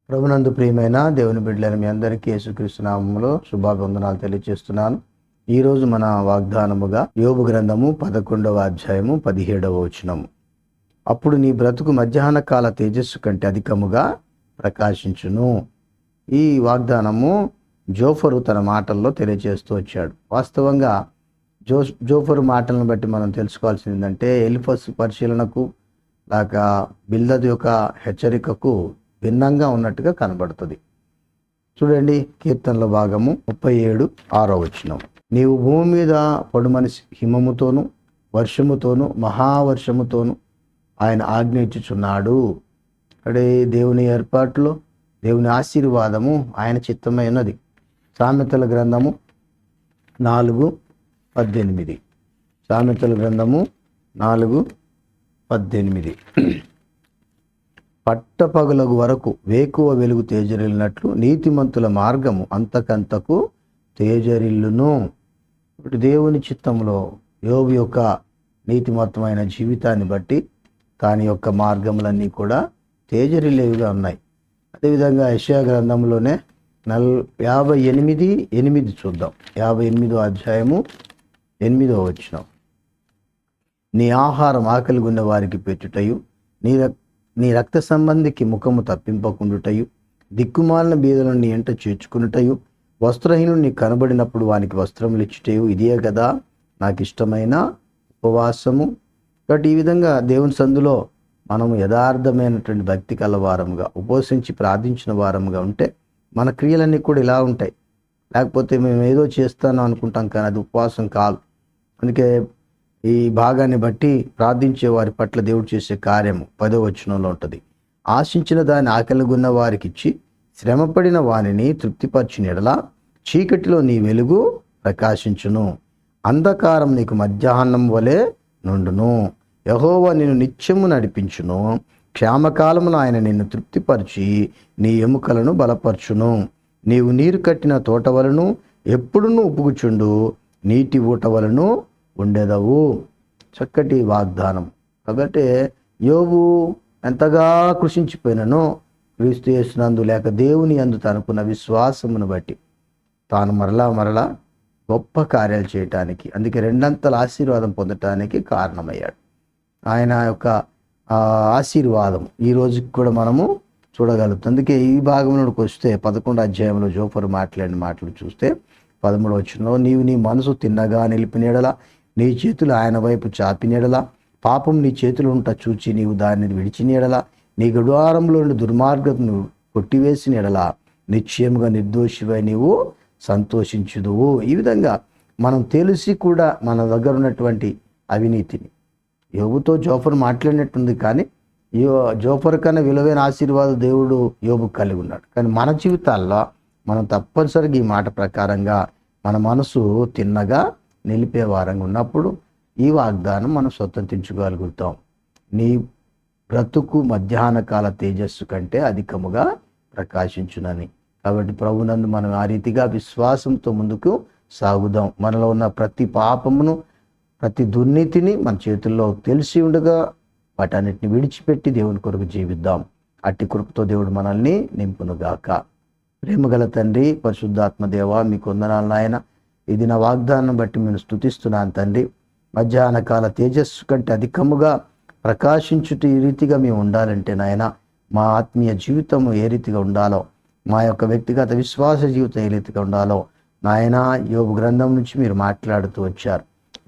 ప్రభునందు ప్రియమైన దేవుని బిడ్డలైన మీ అందరికీ యేసుక్రీస్తు నామములో శుభాభివందనాలు తెలియజేస్తున్నాను. ఈరోజు మన వాగ్దానముగా యోబు గ్రంథము 11వ అధ్యాయము 17వ వచనము. అప్పుడు నీ బ్రతుకు మధ్యాహ్న కాల తేజస్సు కంటే అధికముగా ప్రకాశించును. ఈ వాగ్దానము జోఫరు తన మాటల్లో తెలియజేస్తూ వచ్చాడు. వాస్తవంగా జోఫరు మాటలను బట్టి మనం తెలుసుకోవాల్సింది ఏంటంటే, ఎలిఫస్ పరిశీలనకు లేక బిల్దదు యొక్క హెచ్చరికకు భిన్నంగా ఉన్నట్టుగా కనబడుతుంది. చూడండి, కీర్తనల భాగము 37:6 వచనం. నీవు భూమి మీద పడుమని హిమముతోను వర్షముతోను మహావర్షముతోను ఆయన ఆజ్ఞ ఇచ్చుచున్నాడు. అడే దేవుని ఏర్పాటులో దేవుని ఆశీర్వాదము ఆయన చిత్తమై ఉన్నది. సామెతల గ్రంథము 4:18. సామెతల గ్రంథము 4:18. పట్టపగలగు వరకు వేకువ వెలుగు తేజరిల్లినట్లు నీతిమంతుల మార్గము అంతకంతకు తేజరిల్లును. ఇప్పుడు దేవుని చిత్తంలో యోబు యొక్క నీతిమత్తమైన జీవితాన్ని బట్టి దాని యొక్క మార్గములన్నీ కూడా తేజరిల్లేవిగా ఉన్నాయి. అదేవిధంగా యెషయా గ్రంథంలోనే 58:8 చూద్దాం. 58వ అధ్యాయము 8వ వచనం. నీ ఆహారం ఆకలి ఉన్న వారికి పెట్టుటయు నీ రక్త సంబంధికి ముఖము తప్పింపకుండుటయు దిక్కుమాలిన బీదలను నీ ఎంట చేర్చుకునుటయు వస్త్రహీనుడు నీ కనబడినప్పుడు వానికి వస్త్రములు ఇచ్చుటయు ఇదే కదా నాకు ఇష్టమైన ఉపవాసము. కాబట్టి ఈ విధంగా దేవుని సందులో మనము యథార్థమైనటువంటి భక్తి కలవారముగా ఉపవసించి ప్రార్థించిన వారముగా ఉంటే మన క్రియలన్నీ కూడా ఇలా ఉంటాయి. లేకపోతే మేము ఏదో చేస్తాను అనుకుంటాం, కానీ అది ఉపవాసం కాదు. అందుకే ఈ భాగాన్ని బట్టి ప్రార్థించే వారి పట్ల దేవుడు చేసే కార్యము 10వ వచనంలో ఉంటుంది. ఆశించిన దాన్ని ఆకలిగొన్న వారికి ఇచ్చి శ్రమపడిన వానిని తృప్తిపరిచిన ఎడల చీకటిలో నీ వెలుగు ప్రకాశించును, అంధకారం నీకు మధ్యాహ్నం వలె నుండును. యెహోవా నిన్ను నిత్యము నడిపించును, క్షేమకాలమున ఆయన నిన్ను తృప్తిపరిచి నీ ఎముకలను బలపరచును. నీవు నీరు కట్టిన తోట వలను ఎప్పుడునూ ఉప్పుగుచుండు నీటి ఊట వలను ఉండేదవు. చక్కటి వాగ్దానం. కాబట్టి యోబు ఎంతగా కృషించిపోయిననో క్రీస్తు యేసునందు లేక దేవుని యందు తనకున్న విశ్వాసమును బట్టి తాను మరలా గొప్ప కార్యాలు చేయటానికి, అందుకే రెండంతల ఆశీర్వాదం పొందటానికి కారణమయ్యాడు. ఆయన యొక్క ఆశీర్వాదం ఈ రోజుకి కూడా మనము చూడగలుగుతాం. అందుకే ఈ భాగంలోకి వస్తే 11వ అధ్యాయంలో జోఫరు మాట్లాడిన మాటలు చూస్తే 13వ వచనంలో, నీవు నీ మనసు తిన్నగా నిలిపినెడల నీ చేతులు ఆయన వైపు చాపినెడల పాపం నీ చేతులు ఉంట చూచి నీవు దానిని విడిచినెడల నీ గుడారంలో నుండి దుర్మార్గతను కొట్టివేసినెడల నిశ్చయముగా నిర్దోషివై నీవు సంతోషించుదువు. ఈ విధంగా మనం తెలిసి కూడా మన దగ్గర ఉన్నటువంటి అవినీతిని యోబుతో జోఫరు మాట్లాడినట్టుంది, కానీ జోఫర్ కన్నా విలువైన ఆశీర్వాదం దేవుడు యోబుకు కలిగి ఉన్నాడు. కానీ మన జీవితాల్లో మనం తప్పనిసరిగా ఈ మాట ప్రకారంగా మన మనసు తిన్నగా నిలిపే వారంగా ఉన్నప్పుడు ఈ వాగ్దానం మనం స్వతంత్రించుకోగలుగుతాం. నీ బ్రతుకు మధ్యాహ్న కాల తేజస్సు కంటే అధికముగా ప్రకాశించునని. కాబట్టి ప్రభునందు మనం ఆ రీతిగా విశ్వాసంతో ముందుకు సాగుదాం. మనలో ఉన్న ప్రతి పాపమును ప్రతి దుర్నీతిని మన చేతుల్లో తెలిసి ఉండగా వాటన్నిటిని విడిచిపెట్టి దేవుని కొరకు జీవిద్దాం. అట్టి కృపతో దేవుడు మనల్ని నింపునుగాక. ప్రేమగల తండ్రి, పరిశుద్ధాత్మ దేవ, మీకు వందనాలు నాయన. ఇది నా వాగ్దానం బట్టి నేను స్తుతిస్తున్నాను తండ్రి. మధ్యాహ్న కాల తేజస్సు కంటే అధికముగా ప్రకాశించుట ఈ రీతిగా మేము ఉండాలంటే నాయన, మా ఆత్మీయ జీవితం ఏ రీతిగా ఉండాలో, మా యొక్క వ్యక్తిగత విశ్వాస జీవితం ఏ రీతిగా ఉండాలో నాయన యోబు గ్రంథం నుంచి మీరు మాట్లాడుతూ వచ్చారు.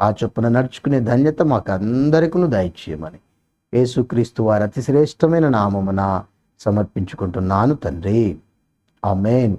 ఆ చొప్పున నడుచుకునే ధన్యత మాకు అందరికీ దయచేయమని యేసుక్రీస్తు వారి అతి శ్రేష్టమైన నామమున సమర్పించుకుంటున్నాను తండ్రి. ఆమేన్.